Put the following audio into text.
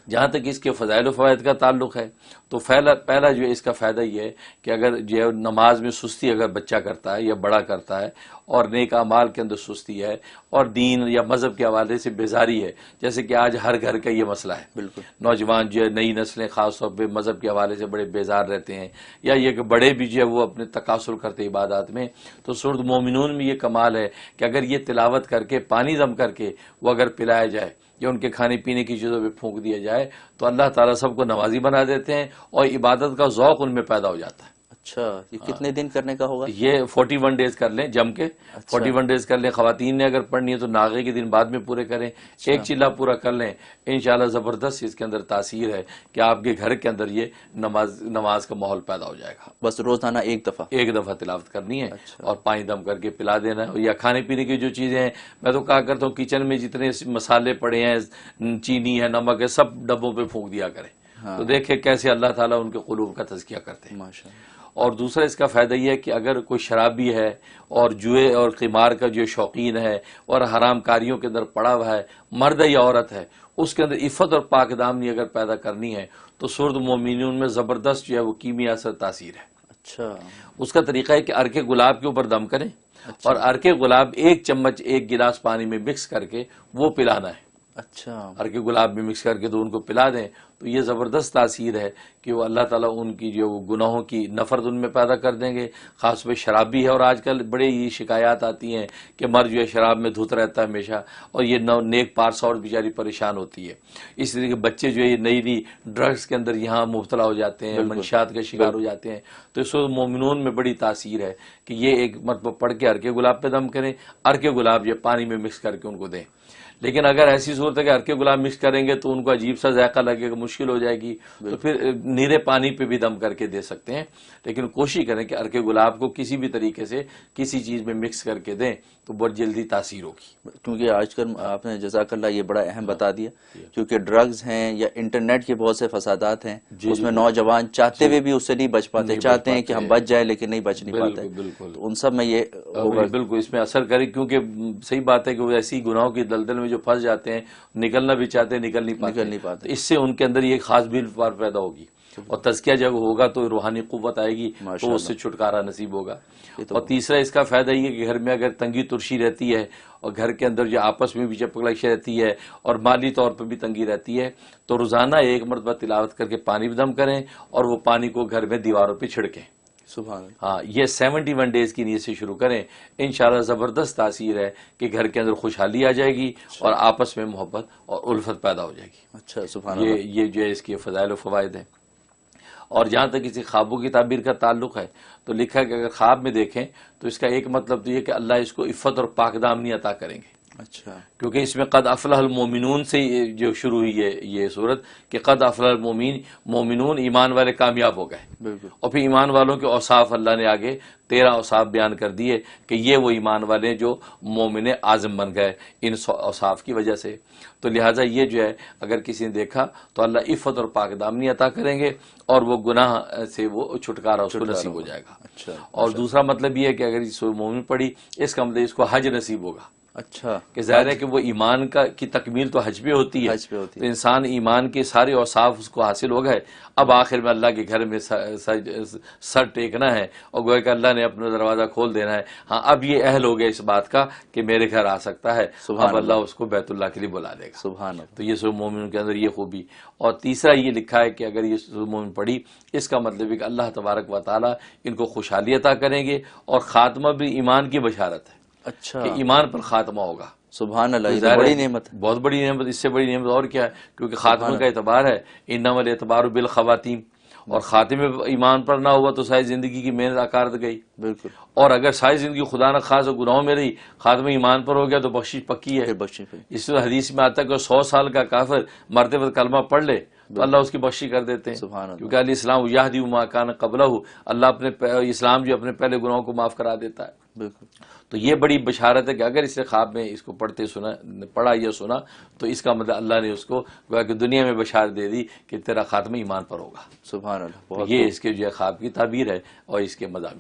جہاں تک اس کے فضائل و فوائد کا تعلق ہے تو پہلا جو ہے اس کا فائدہ یہ ہے کہ اگر جو نماز میں سستی اگر بچہ کرتا ہے یا بڑا کرتا ہے اور نیک اعمال کے اندر سستی ہے اور دین یا مذہب کے حوالے سے بیزاری ہے، جیسے کہ آج ہر گھر کا یہ مسئلہ ہے، بالکل نوجوان جو ہے نئی نسلیں خاص طور پہ مذہب کے حوالے سے بڑے بیزار رہتے ہیں، یا یہ کہ بڑے بھی جو ہے وہ اپنے تقاصر کرتے عبادات میں، تو سورۃ مومنون میں یہ کمال ہے کہ اگر یہ تلاوت کر کے پانی دم کر کے وہ اگر پلایا جائے یا ان کے کھانے پینے کی چیزوں پہ پھونک دیا جائے تو اللہ تعالیٰ سب کو نمازی بنا دیتے ہیں اور عبادت کا ذوق ان میں پیدا ہو جاتا ہے۔ اچھا، یہ کتنے دن کرنے کا ہوگا؟ یہ 41 ڈیز کر لیں جم کے، 41 ڈیز کر لیں۔ خواتین نے اگر پڑھنی ہے تو ناغے کے دن بعد میں پورے کریں، ایک چلہ پورا کر لیں، انشاءاللہ زبردست اس کے اندر تاثیر ہے کہ آپ کے گھر کے اندر یہ نماز کا ماحول پیدا ہو جائے گا۔ بس روزانہ ایک دفعہ تلاوت کرنی ہے اور پانی دم کر کے پلا دینا ہے۔ یا کھانے پینے کی جو چیزیں ہیں، میں تو کہا کرتا ہوں کچن میں جتنے مسالے پڑے ہیں، چینی ہے، نمک ہے، سب ڈبوں پہ پھونک دیا کریں تو دیکھیں کیسے اللہ تعالیٰ ان کے قلوب کا تزکیہ کرتے ہیں۔ ماشاءاللہ۔ اور دوسرا اس کا فائدہ یہ ہے کہ اگر کوئی شرابی ہے اور جوئے اور قمار کا جو شوقین ہے اور حرام کاریوں کے اندر پڑا ہوا ہے، مرد ہے یا عورت ہے، اس کے اندر عفت اور پاک دامنی اگر پیدا کرنی ہے تو سورۃ مومنون میں زبردست جو ہے وہ کیمیا اثر تاثیر ہے۔ اچھا، اس کا طریقہ ہے کہ ارکے گلاب کے اوپر دم کریں اور ارکے گلاب ایک چمچ ایک گلاس پانی میں مکس کر کے وہ پلانا ہے۔ اچھا، ارکے گلاب میں مکس کر کے تو ان کو پلا دیں تو یہ زبردست تاثیر ہے کہ وہ اللہ تعالیٰ ان کی جو گناہوں کی نفرت ان میں پیدا کر دیں گے۔ خاص طور پہ شرابی ہے، اور آج کل بڑے یہ شکایات آتی ہیں کہ مرد جو ہے شراب میں دھت رہتا ہے ہمیشہ، اور یہ نیک پارسا اور بیچاری پریشان ہوتی ہے۔ اس طرح کے بچے جو ہے یہ نئی ڈرگس کے اندر یہاں مبتلا ہو جاتے ہیں، منشیات کا شکار ہو جاتے ہیں۔ تو اس وقت مومنون میں بڑی تاثیر ہے کہ یہ ایک مرتبہ پڑھ کے ارکے گلاب پہ دم کریں، ارکے گلاب جو پانی میں مکس کر کے ان کو دیں۔ لیکن اگر ایسی صورت ہے کہ ارکے گلاب مکس کریں گے تو ان کو عجیب سا ذائقہ لگے گا، مشکل ہو جائے گی، تو پھر نیرے پانی پہ بھی دم کر کے دے سکتے ہیں، لیکن کوشش کریں کہ ارکے گلاب کو کسی بھی طریقے سے کسی چیز میں مکس کر کے دیں تو بہت جلدی تاثیر ہوگی۔ کیونکہ آج کل آپ نے جزاک اللہ یہ بڑا اہم بتا دیا، کیونکہ ڈرگز ہیں یا انٹرنیٹ کے بہت سے فسادات ہیں، اس میں نوجوان چاہتے ہوئے بھی اس سے نہیں بچ پاتے، چاہتے ہیں کہ ہم بچ جائیں لیکن نہیں بچ نہیں پاتے۔ بالکل تو ان سب میں یہ بالکل اس میں اثر کرے، کیونکہ صحیح بات ہے کہ وہ ایسی گناہوں کی دلدل میں جو پھنس جاتے ہیں، نکلنا بھی چاہتے ہیں نکل نہیں پاتے، اس سے ان کے اندر یہ خاص بل پیدا ہوگی، اور تزکیہ جب ہوگا تو روحانی قوت آئے گی تو اس سے چھٹکارا نصیب ہوگا۔ اور تیسرا اس کا فائدہ یہ ہے کہ گھر میں اگر تنگی ترشی رہتی ہے اور گھر کے اندر جو آپس میں بھی چپکلش رہتی ہے اور مالی طور پر بھی تنگی رہتی ہے تو روزانہ ایک مرتبہ تلاوت کر کے پانی بھی دم کریں اور وہ پانی کو گھر میں دیواروں پہ چھڑکیں۔ سبحان اللہ۔ ہاں، یہ 71 ڈیز کی نیت سے شروع کریں، انشاءاللہ زبردست تاثیر ہے کہ گھر کے اندر خوشحالی آ جائے گی اور آپس میں محبت اور الفت پیدا ہو جائے گی۔ اچھا، سبحان اللہ۔ یہ جو ہے اس کے فضائل و فوائد ہیں۔ اور جہاں تک کسی خوابوں کی تعبیر کا تعلق ہے تو لکھا ہے کہ اگر خواب میں دیکھیں تو اس کا ایک مطلب تو یہ کہ اللہ اس کو عفت اور پاک دامنی عطا کریں گے۔ اچھا، کیونکہ اس میں قد افلح المومنون سے جو شروع ہوئی ہے یہ صورت کہ قد افلح المومنون، ایمان والے کامیاب ہو گئے، بالکل۔ اور پھر ایمان والوں کے اوصاف اللہ نے آگے 13 اوصاف بیان کر دیے کہ یہ وہ ایمان والے جو مومن اعظم بن گئے ان اوصاف کی وجہ سے۔ تو لہٰذا یہ جو ہے اگر کسی نے دیکھا تو اللہ عفت اور پاک دامنی عطا کریں گے اور وہ گناہ سے وہ چھٹکارا اس کو نصیب ہو جائے گا۔ اچھا، اور دوسرا مطلب یہ ہے کہ اگر اس مومن پڑھی اس کا مطلب اس کو حج نصیب ہوگا۔ اچھا، کہ ظاہر ہے کہ وہ ایمان کی تکمیل تو حج پہ ہوتی ہے، تو انسان ایمان کے سارے اوصاف اس کو حاصل ہو گئے، اب آخر میں اللہ کے گھر میں سر ٹیکنا ہے اور گویا کہ اللہ نے اپنا دروازہ کھول دینا ہے۔ ہاں، اب یہ اہل ہو گیا اس بات کا کہ میرے گھر آ سکتا ہے، اب اللہ اس کو بیت اللہ کے لیے بلا دے گا۔ سبحان اللہ۔ تو یہ سورۃ مومن کے اندر یہ خوبی۔ اور تیسرا یہ لکھا ہے کہ اگر یہ سورۃ مومن پڑھی اس کا مطلب ہے کہ اللہ تبارک و تعالیٰ ان کو خوشحالی عطا کریں گے، اور خاتمہ بھی ایمان کی بشارت ہے اچھا، کہ ایمان پر خاتمہ ہوگا۔ سبحان اللہ، یہ بڑی نعمت ہے، بہت بڑی نعمت، اس سے بڑی نعمت اور کیا ہے، کیونکہ خاتمہ کا اعتبار ہے، انما الاعتبار بالخواتیم، اور خاتمے ایمان پر نہ ہوا تو ساری زندگی کی محنت اکارت گئی۔ بالکل۔ اور اگر ساری زندگی خدا نہ خاص گناہوں میں رہی، خاتمہ ایمان پر ہو گیا تو بخشش پکی ہے۔ اس میں حدیث میں آتا ہے کہ 100 سال کا کافر مرتے وقت کلمہ پڑھ لے تو اللہ اس کی بخشی کر دیتے ہیں، کیونکہ علیہ السلام یہدی ما کان قبلہ، اللہ اپنے اسلام جو اپنے پہلے گناہوں کو معاف کرا دیتا ہے۔ بالکل۔ تو یہ بڑی بشارت ہے کہ اگر اس نے خواب میں اس کو پڑھا یا سنا تو اس کا مطلب اللہ نے اس کو گویا کہ دنیا میں بشارت دے دی کہ تیرا خاتمہ ایمان پر ہوگا۔ سبحان اللہ۔ یہ اس کے جو ہے خواب کی تعبیر ہے اور اس کے مضامین۔